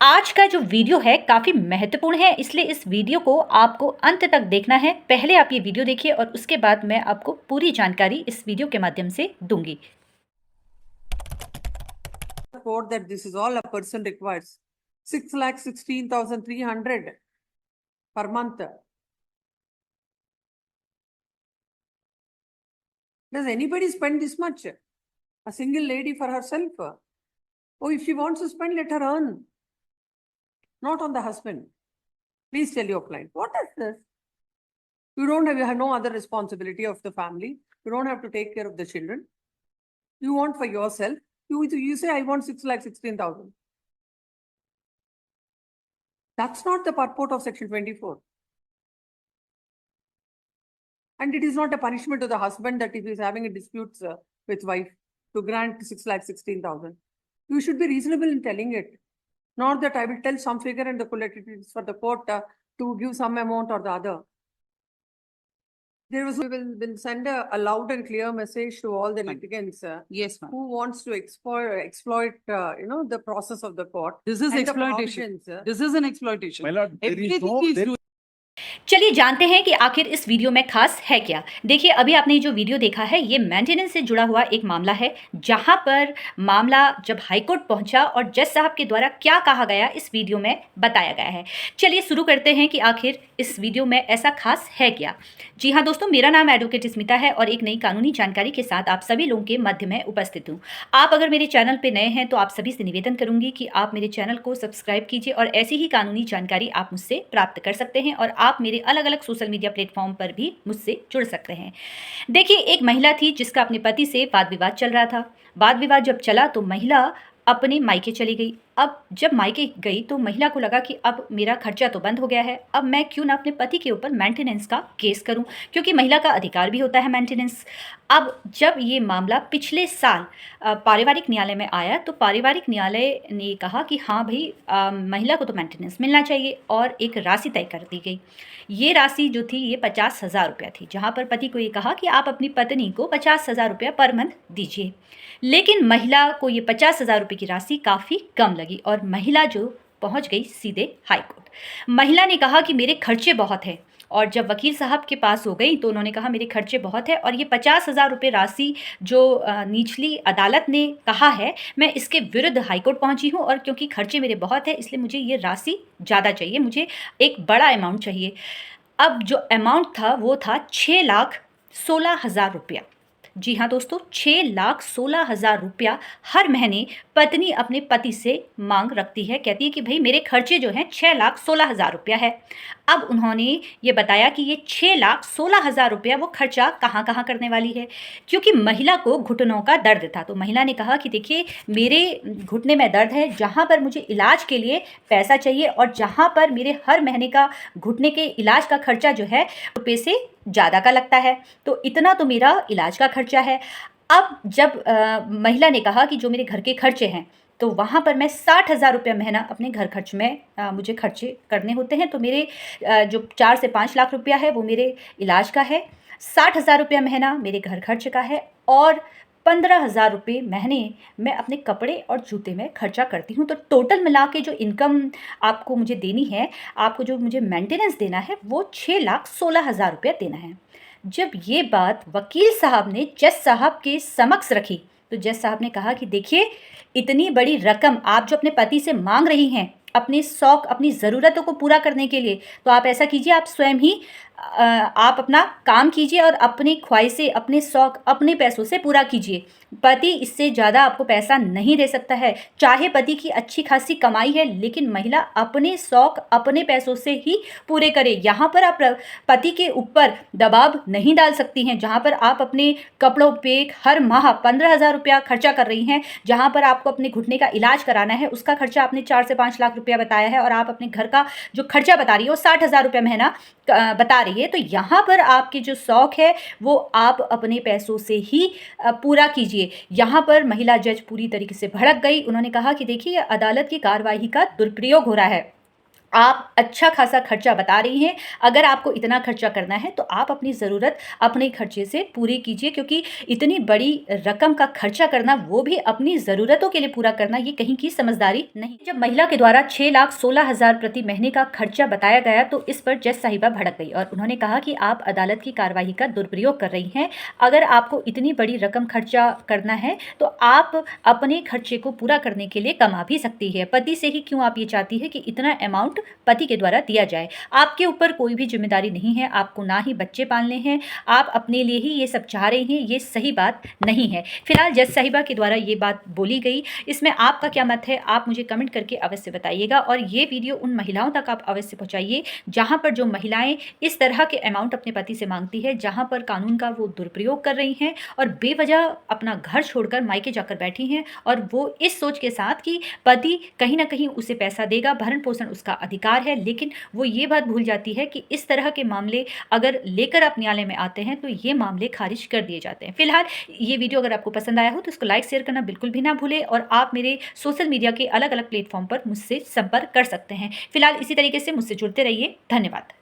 आज का जो वीडियो है काफ़ी महत्वपूर्ण है, इसलिए इस वीडियो को आपको अंत तक देखना है। पहले आप ये वीडियो देखिए और उसके बाद मैं आपको पूरी जानकारी इस वीडियो के माध्यम से दूंगी। Report that this is all a person requires 6,16,300 per month. Does anybody spend this much? A single lady for herself? Oh, if she wants to spend, let her earn. Not on the husband. Please tell your client, what is this? You have no other responsibility of the family. You don't have to take care of the children. You want for yourself. You say, I want 6,16,000. That's not the purport of Section 24. And it is not a punishment to the husband that if he is having a dispute with wife to grant 6,16,000. You should be reasonable in telling it. Not that I will tell some figure and the collective is for the court to give some amount or the other. We will send a loud and clear message to all the litigants. Yes, ma'am. Who wants to exploit the process of the court. This is and the exploitation. provisions, This is an exploitation. My lord, there is Everything no- is there- doing. चलिए जानते हैं कि आखिर इस video में खास है क्या। देखिए, अभी आपने जो वीडियो देखा है ये मेंटेनेंस से जुड़ा हुआ एक मामला है, जहां पर मामला जब हाईकोर्ट पहुंचा और जज साहब के द्वारा क्या कहा गया इस वीडियो में बताया गया है। चलिए शुरू करते हैं कि आखिर इस वीडियो में ऐसा खास है क्या। जी हाँ दोस्तों, मेरा नाम एडवोकेट स्मिता है और एक नई कानूनी जानकारी के साथ आप सभी लोगों के मध्य में उपस्थित हूँ। आप अगर मेरे चैनल पर नए हैं तो आप सभी से निवेदन करूंगी कि आप मेरे चैनल को सब्सक्राइब कीजिए और ऐसी ही कानूनी जानकारी आप मुझसे प्राप्त कर सकते हैं और आप मेरे अलग अलग सोशल मीडिया प्लेटफॉर्म पर भी मुझसे जुड़ सकते हैं। देखिए, एक महिला थी जिसका अपने पति से वाद विवाद चल रहा था। वाद विवाद जब चला तो महिला अपने मायके चली गई। अब जब मायके गई तो महिला को लगा कि अब मेरा खर्चा तो बंद हो गया है, अब मैं क्यों ना अपने पति के ऊपर मेंटेनेंस का केस करूं, क्योंकि महिला का अधिकार भी होता है मेंटेनेंस। अब जब ये मामला पिछले साल पारिवारिक न्यायालय में आया तो पारिवारिक न्यायालय ने कहा कि हाँ भाई, महिला को तो मेंटेनेंस मिलना चाहिए और एक राशि तय कर दी गई। ये राशि जो थी ये 50,000 रुपया थी, जहाँ पर पति को ये कहा कि आप अपनी पत्नी को 50,000 रुपया पर मंथ दीजिए। लेकिन महिला को ये 50,000 रुपये की राशि काफ़ी कम लगी और महिला जो पहुंच गई सीधे हाईकोर्ट। महिला ने कहा कि मेरे खर्चे बहुत हैं और जब वकील साहब के पास हो गई तो उन्होंने कहा मेरे खर्चे बहुत है और ये 50,000 रुपये राशि जो निचली अदालत ने कहा है, मैं इसके विरुद्ध हाईकोर्ट पहुंची हूं और क्योंकि खर्चे मेरे बहुत है इसलिए मुझे ये राशि ज़्यादा चाहिए, मुझे एक बड़ा अमाउंट चाहिए। अब जो अमाउंट था वो था 6,16,000 रुपया। जी हाँ दोस्तों, 6,16,000 रुपया हर महीने पत्नी अपने पति से मांग रखती है। कहती है कि भाई मेरे खर्चे जो हैं 6,16,000 रुपया है। अब उन्होंने ये बताया कि ये 6,16,000 रुपया वो खर्चा कहाँ कहाँ करने वाली है, क्योंकि महिला को घुटनों का दर्द था। तो महिला ने कहा कि देखिए मेरे घुटने में दर्द है, जहाँ पर मुझे इलाज के लिए पैसा चाहिए और जहाँ पर मेरे हर महीने का घुटने के इलाज का खर्चा जो है रुपये से ज़्यादा का लगता है, तो इतना तो मेरा इलाज का खर्चा है। अब जब महिला ने कहा कि जो मेरे घर के खर्चे हैं तो वहाँ पर मैं 60,000 रुपया महीना अपने घर खर्च में मुझे खर्चे करने होते हैं, तो मेरे जो 4 से 5 लाख रुपया है वो मेरे इलाज का है, 60,000 रुपया महीना मेरे घर खर्च का है और 15,000 रुपये महीने मैं अपने कपड़े और जूते में खर्चा करती हूँ। तो टोटल मिला के जो इनकम आपको मुझे देनी है, आपको जो मुझे मेंटेनेंस देना है वो 6,16,000 रुपया देना है। जब ये बात वकील साहब ने जज साहब के समक्ष रखी तो जज साहब ने कहा कि देखिए इतनी बड़ी रकम आप जो अपने पति से मांग रही हैं अपने शौक अपनी ज़रूरतों को पूरा करने के लिए, तो आप ऐसा कीजिए, आप स्वयं ही आप अपना काम कीजिए और अपनी ख्वाहिशें अपने शौक अपने पैसों से पूरा कीजिए। पति इससे ज़्यादा आपको पैसा नहीं दे सकता है। चाहे पति की अच्छी खासी कमाई है लेकिन महिला अपने शौक अपने पैसों से ही पूरे करे। यहाँ पर आप पति के ऊपर दबाव नहीं डाल सकती हैं। जहाँ पर आप अपने कपड़ों पे हर माह 15,000 रुपया खर्चा कर रही हैं, जहाँ पर आपको अपने घुटने का इलाज कराना है उसका खर्चा आपने 4 से 5 लाख रुपया बताया है और आप अपने घर का जो खर्चा बता रही है वो 60,000 रुपया महीना बता रही है, तो यहाँ पर आपके जो शौक है वो आप अपने पैसों से ही पूरा कीजिए। यहाँ पर महिला जज पूरी तरीके से भड़क गई। उन्होंने कहा कि देखिए अदालत की कार्रवाई का दुरुपयोग हो रहा है आप अच्छा खासा खर्चा बता रही हैं। अगर आपको इतना खर्चा करना है तो आप अपनी ज़रूरत अपने खर्चे से पूरी कीजिए, क्योंकि इतनी बड़ी रकम का खर्चा करना, वो भी अपनी ज़रूरतों के लिए पूरा करना, ये कहीं की समझदारी नहीं। जब महिला के द्वारा 6,16,000 प्रति महीने का खर्चा बताया गया तो इस पर जज साहिबा भड़क गई और उन्होंने कहा कि आप अदालत की कार्रवाई का दुरुपयोग कर रही हैं। अगर आपको इतनी बड़ी रकम खर्चा करना है तो आप अपने खर्चे को पूरा करने के लिए कमा भी सकती है। पति से ही क्यों आप ये चाहती है कि इतना अमाउंट पति के द्वारा दिया जाए? आपके ऊपर कोई भी जिम्मेदारी नहीं है, आपको ना ही बच्चे पालने हैं, आप अपने लिए ही ये सब चाह रहे हैं, ये सही बात नहीं है। फिलहाल जज साहिबा के द्वारा ये बात बोली गई, इसमें आपका क्या मत है आप मुझे कमेंट करके अवश्य बताइएगा और ये वीडियो उन महिलाओं तक आप अवश्य पहुंचाइए जहां पर जो महिलाएं इस तरह के अमाउंट अपने पति से मांगती है, जहां पर कानून का वो दुरुपयोग कर रही हैं और बेवजह अपना घर छोड़कर मायके जाकर बैठी हैं और वो इस सोच के साथ कि पति कहीं ना कहीं उसे पैसा देगा, भरण पोषण उसका अधिकार है, लेकिन वो ये बात भूल जाती है कि इस तरह के मामले अगर लेकर आप न्यायालय में आते हैं तो ये मामले खारिज कर दिए जाते हैं। फिलहाल ये वीडियो अगर आपको पसंद आया हो तो इसको लाइक शेयर करना बिल्कुल भी ना भूलें और आप मेरे सोशल मीडिया के अलग अलग प्लेटफॉर्म पर मुझसे संपर्क कर सकते हैं। फिलहाल इसी तरीके से मुझसे जुड़ते रहिए। धन्यवाद।